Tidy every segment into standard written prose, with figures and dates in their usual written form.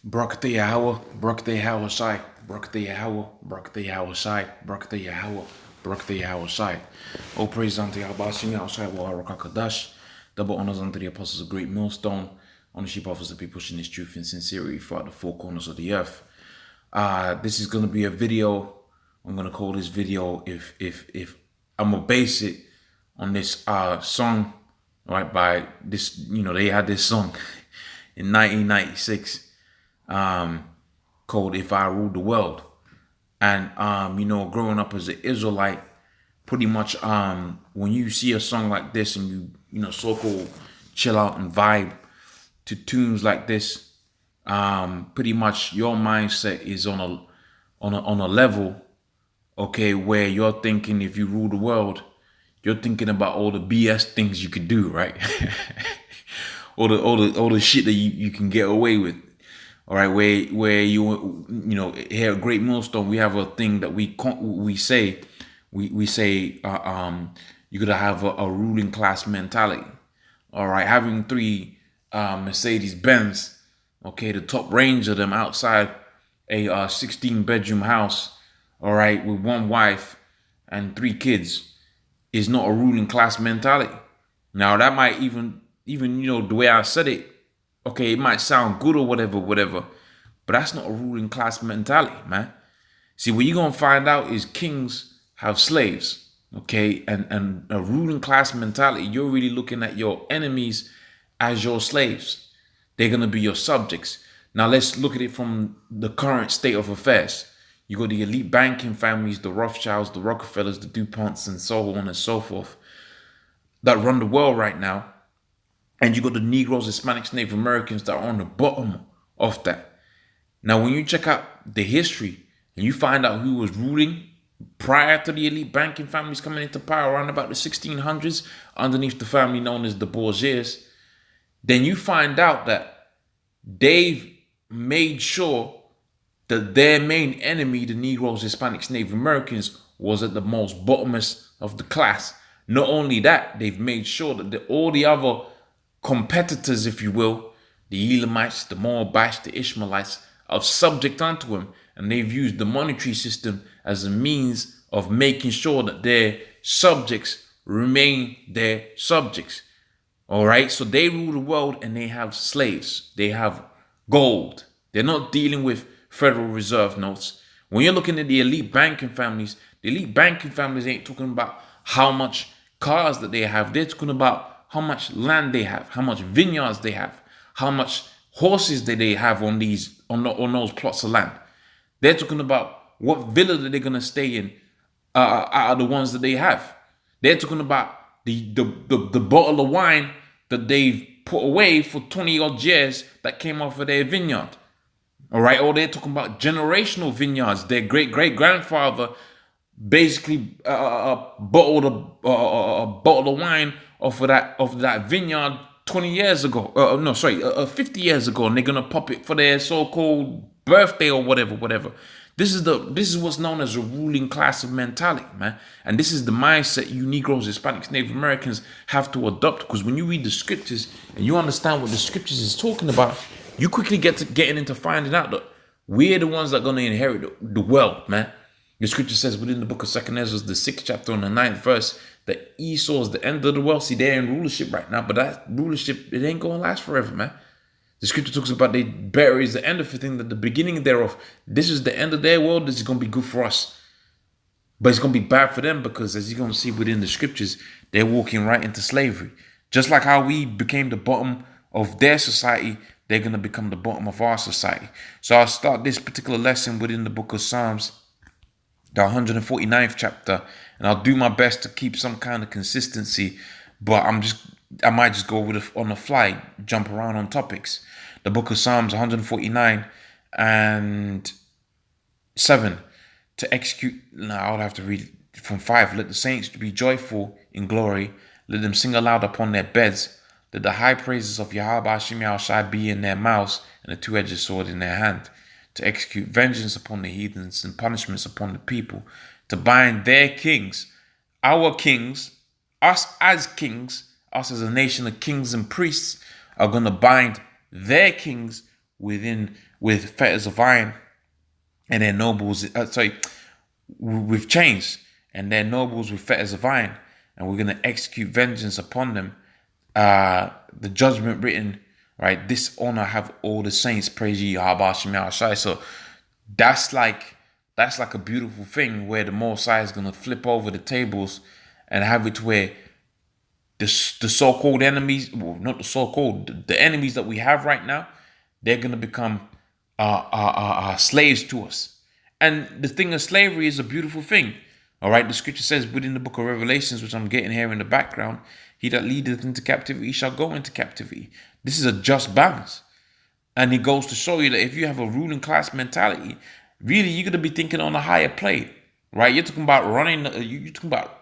Brakte Yahweh, Brakte Yahweh Shai, Brakte Yahweh, Brakte Yahweh Shai, Brakte Yahweh, Brakte Yahweh Shai. All praise unto Yahweh Shem Shai wa Harakakadash. Double honors unto the apostles of Great Millstone, on the sheep offers the people pushing this truth and sincerity throughout the four corners of the earth. This is gonna be a video. I'm gonna call this video if I'm gonna base it on this song, right? By this, they had this song in 1996 called "If I Ruled the World." And growing up as an Israelite, pretty much when you see a song like this and you so-called chill out and vibe to tunes like this, pretty much your mindset is on a level, okay, where you're thinking if you rule the world, you're thinking about all the BS things you could do, right? all the shit that you can get away with. All right, where here at Great Millstone we have a thing that we say you gotta have a ruling class mentality. All right, having three Mercedes Benz, okay, the top range of them outside a 16-bedroom house, all right, with one wife and three kids is not a ruling class mentality. Now that might even the way I said it, okay, it might sound good or whatever, but that's not a ruling class mentality, man. See, what you're gonna find out is kings have slaves, okay, and a ruling class mentality. You're really looking at your enemies as your slaves. They're gonna be your subjects. Now let's look at it from the current state of affairs. You got the elite banking families, the Rothschilds, the Rockefellers, the DuPonts, and so on and so forth that run the world right now. And you got the Negroes, Hispanics, Native Americans that are on the bottom of that. Now, when you check out the history and you find out who was ruling prior to the elite banking families coming into power around about the 1600s, underneath the family known as the Borgias, then you find out that they've made sure that their main enemy, the Negroes, Hispanics, Native Americans, was at the most bottomest of the class. Not only that, they've made sure that all the other competitors, if you will, the Elamites, the Moabites, the Ishmaelites, are subject unto him, and they've used the monetary system as a means of making sure that their subjects remain their subjects. All right, so they rule the world and they have slaves, they have gold. They're not dealing with Federal Reserve notes. When you're looking at the elite banking families ain't talking about how much cars that they have. They're talking about how much land they have, how much vineyards they have, how much horses that they have on those plots of land. They're talking about what villa that they're gonna stay in out of the ones that they have. They're talking about the bottle of wine that they've put away for 20 odd years that came off of their vineyard. All right, or they're talking about generational vineyards. Their great grandfather basically bottled a bottle of wine off of that vineyard 20 years ago. 50 years ago, and they're gonna pop it for their so-called birthday or whatever. This is what's known as a ruling class of mentality, man. And this is the mindset you Negroes, Hispanics, Native Americans have to adopt. Because when you read the scriptures and you understand what the scriptures is talking about, you quickly getting into finding out that we're the ones that are gonna inherit the wealth, man. The scripture says within the book of 2nd Ezra, the 6th chapter on the 9th verse, that Esau is the end of the world. See, they're in rulership right now, but that rulership, it ain't gonna last forever, man. The scripture talks about they better is the end of everything, that the beginning thereof. This is the end of their world. This is gonna be good for us, but it's gonna be bad for them because, as you're gonna see within the scriptures, they're walking right into slavery. Just like how we became the bottom of their society, they're gonna become the bottom of our society. So I'll start this particular lesson within the book of Psalms, the 149th chapter, and I'll do my best to keep some kind of consistency, but I might just go with it on the fly, jump around on topics. The book of Psalms 149 and 7. To execute, now I would have to read from 5. Let the saints be joyful in glory, let them sing aloud upon their beds, let the high praises of Yahweh Hashem Shai be in their mouths, and a two-edged sword in their hand, to execute vengeance upon the heathens and punishments upon the people, to bind their kings, our kings, us as kings, us as a nation of kings and priests, are going to bind their kings within with fetters of iron, and their nobles, with chains, and their nobles with fetters of iron, and we're going to execute vengeance upon them. The judgment written, right? This honor have all the saints, praise ye Yahweh Shem Yahushai. So that's like a beautiful thing where the Mosai is going to flip over the tables and have it where the so-called enemies, well, not the so-called, the enemies that we have right now, they're going to become slaves to us. And the thing of slavery is a beautiful thing. All right, the scripture says within the book of Revelations, which I'm getting here in the background, he that leadeth into captivity shall go into captivity. This is a just balance. And it goes to show you that if you have a ruling class mentality, really you're going to be thinking on a higher plane, right? You're talking about you're talking about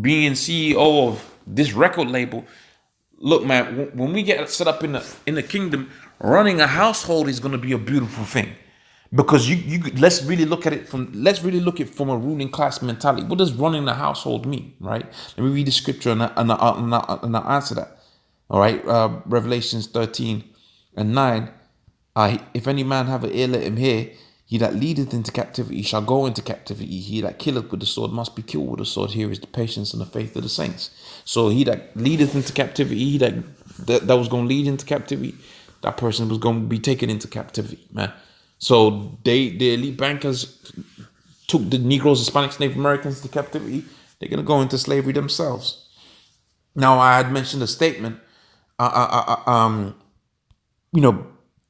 being CEO of this record label. Look, man, when we get set up in the kingdom, running a household is going to be a beautiful thing. Because let's really look at it from a ruling class mentality. What does running the household mean, right? Let me read the scripture and I'll answer that. All right, Revelations 13:9. If any man have an ear, let him hear. He that leadeth into captivity shall go into captivity. He that killeth with the sword must be killed with the sword. Here is the patience and the faith of the saints. So he that leadeth into captivity, he that was going to lead into captivity, that person was going to be taken into captivity, man. So the elite bankers took the Negroes, Hispanics, Native Americans into captivity. They're going to go into slavery themselves. Now, I had mentioned a statement,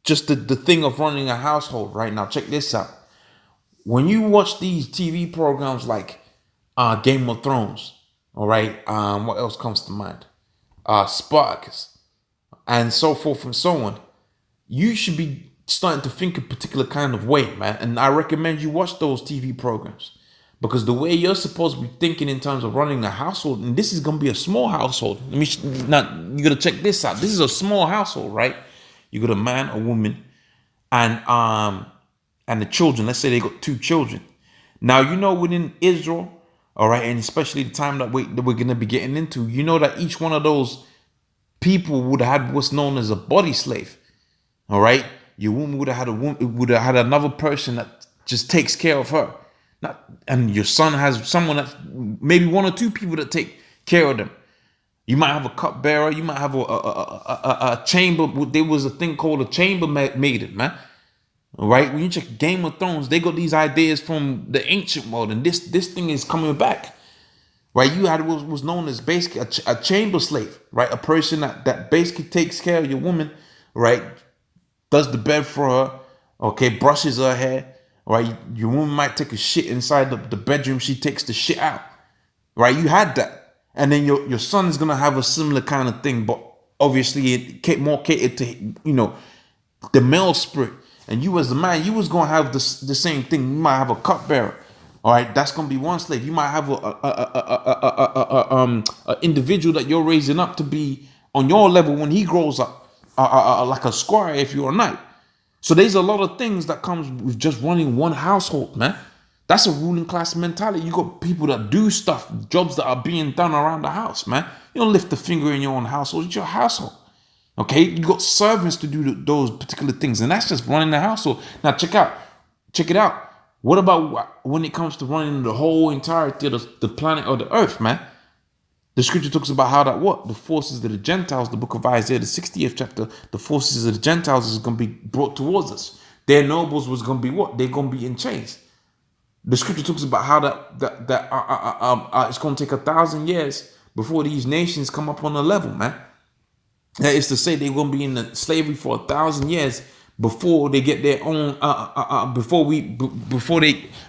just the thing of running a household right now. Check this out. When you watch these TV programs like Game of Thrones, all right, what else comes to mind? Spartacus, and so forth and so on, you should be starting to think a particular kind of way, man. And I recommend you watch those TV programs, because the way you're supposed to be thinking in terms of running a household, and this is going to be a small household. Now, you got to check this out. This is a small household, right? You got a man, a woman, and the children. Let's say they got 2 children. Now, within Israel, all right, and especially the time that we're going to be getting into, that each one of those people would have had what's known as a body slave, all right? Your woman would have had another person that just takes care of her. And your son has someone that, maybe 1 or 2 people that take care of them. You might have a cupbearer. You might have a chamber. There was a thing called a chamber maiden, man. All right. When you check Game of Thrones, they got these ideas from the ancient world, and this thing is coming back. Right. You had what was known as basically a chamber slave, right? A person that basically takes care of your woman, right? Does the bed for her, okay, brushes her hair, right? Your woman might take a shit inside the bedroom. She takes the shit out, right? You had that. And then your son is going to have a similar kind of thing, but obviously it more catered to, the male spirit. And you as the man, you was going to have the same thing. You might have a cupbearer, all right? That's going to be one slave. You might have a individual that you're raising up to be on your level when he grows up. Like a squire if you're a knight. So there's a lot of things that comes with just running one household, man. That's a ruling class mentality. You got people that do stuff, jobs that are being done around the house, man. You don't lift a finger in your own household. It's your household. Okay? You got servants to do those particular things, and that's just running the household. Now check it out. What about when it comes to running the whole entirety of the planet or the earth, man? The scripture talks about how the forces of the Gentiles, the book of Isaiah, the 60th chapter, the forces of the Gentiles is going to be brought towards us. Their nobles was going to be what? They're going to be in chains. The scripture talks about how it's going to take 1,000 years before these nations come up on a level, man. That is to say, they're going to be in the slavery for 1,000 years before they get their own.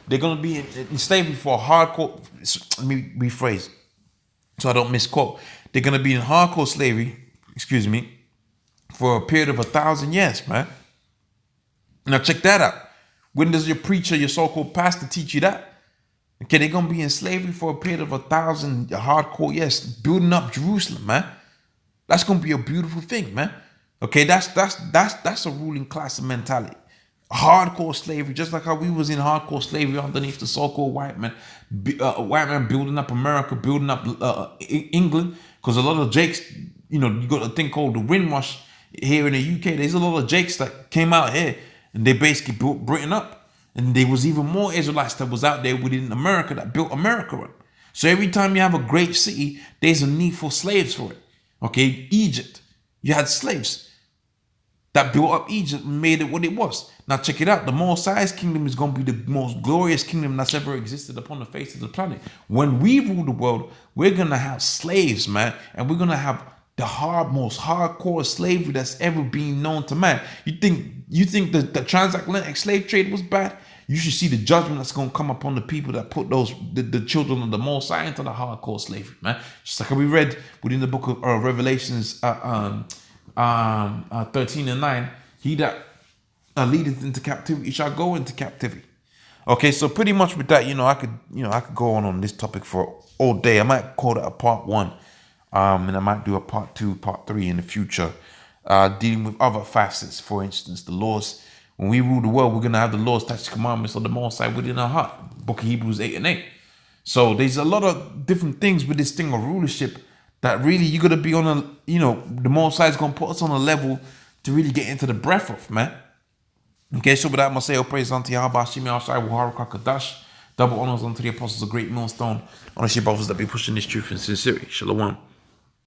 They're going to be in slavery for a hardcore. Let me rephrase, so I don't misquote. They're going to be in hardcore slavery, for a period of 1,000 years, man. Now check that out. When does your preacher, your so-called pastor, teach you that? Okay, they're going to be in slavery for a period of 1,000 hardcore years, building up Jerusalem, man. That's going to be a beautiful thing, man. Okay, that's a ruling class mentality. Hardcore slavery, just like how we was in hardcore slavery underneath the so-called white man building up America, building up England, because a lot of Jakes, you got a thing called the Windrush here in the UK. There's a lot of Jakes that came out here And they basically built Britain up. And there was even more Israelites that was out there within America that built America up. So every time you have a great city, there's a need for slaves for it. Okay, Egypt, you had slaves that built up Egypt and made it what it was. Now check it out. The Mosai's kingdom is going to be the most glorious kingdom that's ever existed upon the face of the planet. When we rule the world, we're going to have slaves, man. And we're going to have the most hardcore slavery that's ever been known to man. You think that the transatlantic slave trade was bad? You should see the judgment that's going to come upon the people that put the children of the Mosai into the hardcore slavery, man. Just like we read within the book of Revelations 13 and 9, he that leadeth into captivity shall go into captivity. Okay, so pretty much with that, I could go on this topic for all day. I might call it a part 1, and I might do a part 2, part 3 in the future, dealing with other facets. For instance, the laws. When we rule the world, we're gonna have the laws, statutes, commandments of the Most High within our heart. Book of Hebrews 8 and 8. So there's a lot of different things with this thing of rulership that really you gotta be on the Most High is gonna put us on a level to really get into the breath of, man. Okay, so with that, I'm gonna say, all praise unto Yahweh, Shimi Ashai, Waharuka Kadash. Double honors unto the apostles, a great millstone. Honestly, brothers that be pushing this truth in sincerity. Shalom.